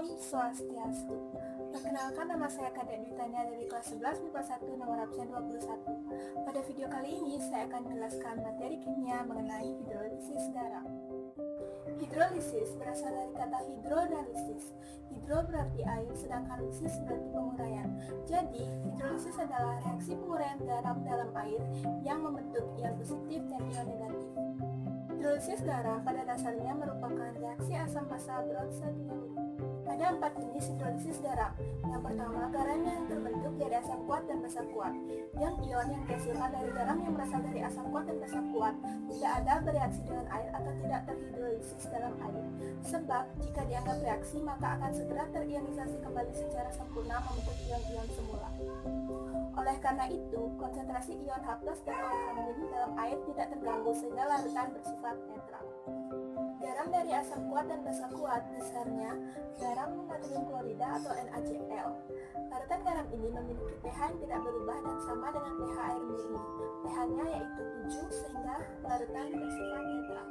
Om Swastiastu. Perkenalkan, nama saya Kadek Dwi Tania dari kelas 11 MIPA 1 nomor absen 21. Pada video kali ini saya akan menjelaskan materi kimia mengenai hidrolisis garam. Hidrolisis berasal dari kata hidro dan lisis. Hidro berarti air, sedangkan lisis berarti penguraian. Jadi, hidrolisis adalah reaksi penguraian garam dalam air yang membentuk ion positif dan ion negatif. Hidrolisis garam pada dasarnya merupakan reaksi asam basa bronsodiuret. Ada 4 jenis hidrolisis garam. Yang pertama, garam yang terbentuk dari asam kuat dan basa kuat. Ion yang dihasilkan dari garam yang berasal dari asam kuat dan basa kuat tidak ada bereaksi dengan air atau tidak terhidrolisis dalam air. Sebab, jika dianggap reaksi, maka akan segera terionisasi kembali secara sempurna membentuk ion-ion semula. Oleh karena itu, konsentrasi ion H+ dan OH- dalam air tidak terganggu sehingga larutan bersifat netral. Garam dari asam kuat dan basa kuat dasarnya garam natrium klorida atau NaCl. Larutan garam ini memiliki pH yang tidak berubah dan sama dengan pH air murni. pH-nya yaitu 7 sehingga larutan bersifat netral.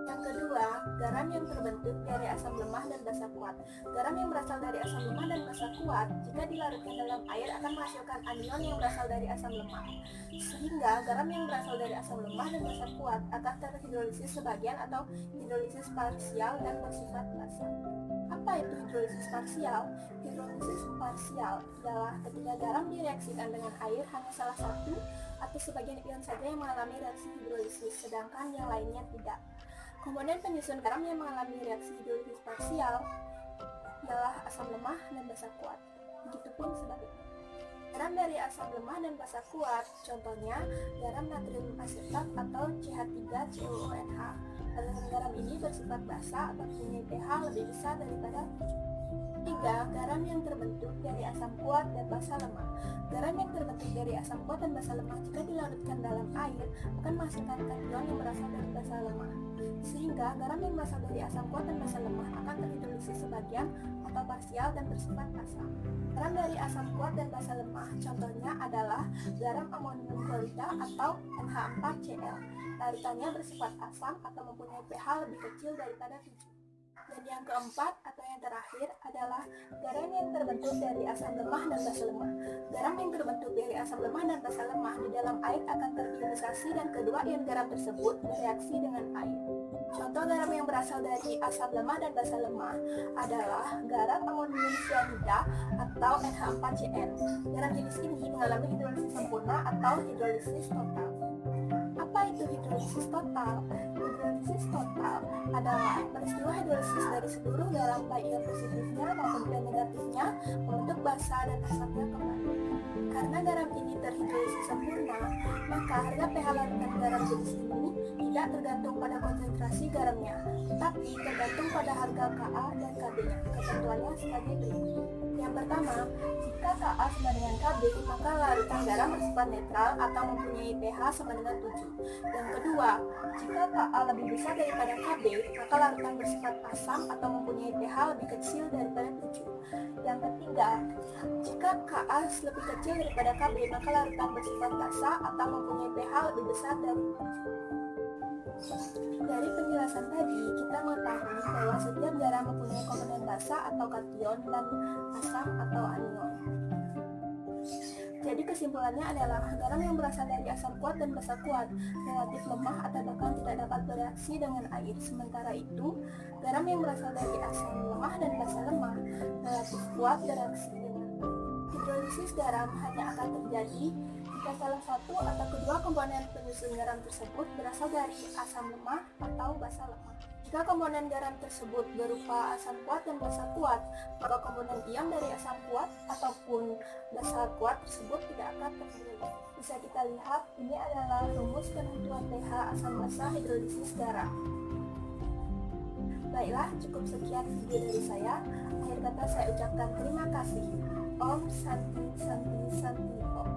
Yang kedua, garam yang terbentuk dari asam lemah dan basa kuat. Garam yang berasal dari asam lemah dan basa kuat jika dilarutkan dalam air akan menghasilkan anion yang berasal dari asam lemah. Sehingga garam yang berasal dari asam lemah dan basa kuat akan terhidrolisis sebagian atau hidrolisis parsial dan bersifat basa. Apa itu hidrolisis parsial? Hidrolisis parsial adalah ketika garam direaksikan dengan air hanya salah satu atau sebagian ion saja yang mengalami reaksi hidrolisis, sedangkan yang lainnya tidak. Komponen penyusun garam yang mengalami reaksi hidrolisis parsial ialah asam lemah dan basa kuat. Begitupun sebaliknya. Garam dari asam lemah dan basa kuat, contohnya garam natrium asetat atau CH3COONH. Larutan garam ini bersifat basa atau punya pH lebih besar daripada 7. 3. Garam yang terbentuk dari asam kuat dan basa lemah. Garam yang terbentuk dari asam kuat dan basa lemah jika dilarutkan dalam air akan menghasilkan kation yang berasal dari basa lemah. Sehingga garam yang berasal dari asam kuat dan basa lemah akan terhidrolisis sebagian atau parsial dan bersifat basa. Garam dari asam kuat dan basa lemah contohnya adalah garam amonium klorida atau NH4Cl. Larutannya bersifat asam atau mempunyai pH lebih kecil daripada 7. Dan yang keempat atau yang terakhir adalah garam yang terbentuk dari asam lemah dan basa lemah. Garam yang terbentuk dari asam lemah dan basa lemah di dalam air akan terionisasi dan kedua ion garam tersebut bereaksi dengan air. Contoh garam yang berasal dari asam lemah dan basa lemah adalah garam amonium cyanida atau NH4Cl. Garam jenis ini mengalami hidrolisis sempurna atau hidrolisis total. Apa itu hidrolisis total? Hidrolisis total adalah peristiwa hidrolisis dari seluruh garam baik ion positifnya maupun ion negatifnya membentuk basa dan asapnya kembali. Karena garam ini terhidrolisis sempurna, maka harga pH larutan garam jenis ini tidak tergantung pada konsentrasi garamnya, tapi tergantung pada harga Ka dan Kb-nya. Ketentuannya sebagai berikut. Yang pertama, jika Ka sama dengan Kb, maka larutan garam bersifat netral atau mempunyai pH sama dengan 7. Yang kedua, jika Ka lebih besar daripada Kb, maka larutan bersifat asam atau mempunyai pH lebih kecil daripada 7. Yang ketiga, jika Ka lebih kecil daripada Kb, maka larutan bersifat basa atau mempunyai pH lebih besar dari 7. Dari penjelasan tadi, kita mengetahui bahwa setiap garam mempunyai komponen basa atau kation dan asam atau anion. Jadi kesimpulannya adalah garam yang berasal dari asam kuat dan basa kuat relatif lemah atau bahkan tidak dapat bereaksi dengan air. Sementara itu, garam yang berasal dari asam lemah dan basa lemah relatif kuat bereaksi dengan air. Hidrolisis garam hanya akan terjadi jika salah satu atau kedua komponen penyusun garam tersebut berasal dari asam lemah atau basa lemah. Jika komponen garam tersebut berupa asam kuat dan basa kuat, maka komponen ion dari asam kuat ataupun basa kuat tersebut tidak akan terhidrolisis. Bisa kita lihat, ini adalah rumus penentuan pH asam basa hidrolisis garam. Baiklah, cukup sekian video dari saya. Akhir kata saya ucapkan terima kasih. Om Santi Santi Santi Om.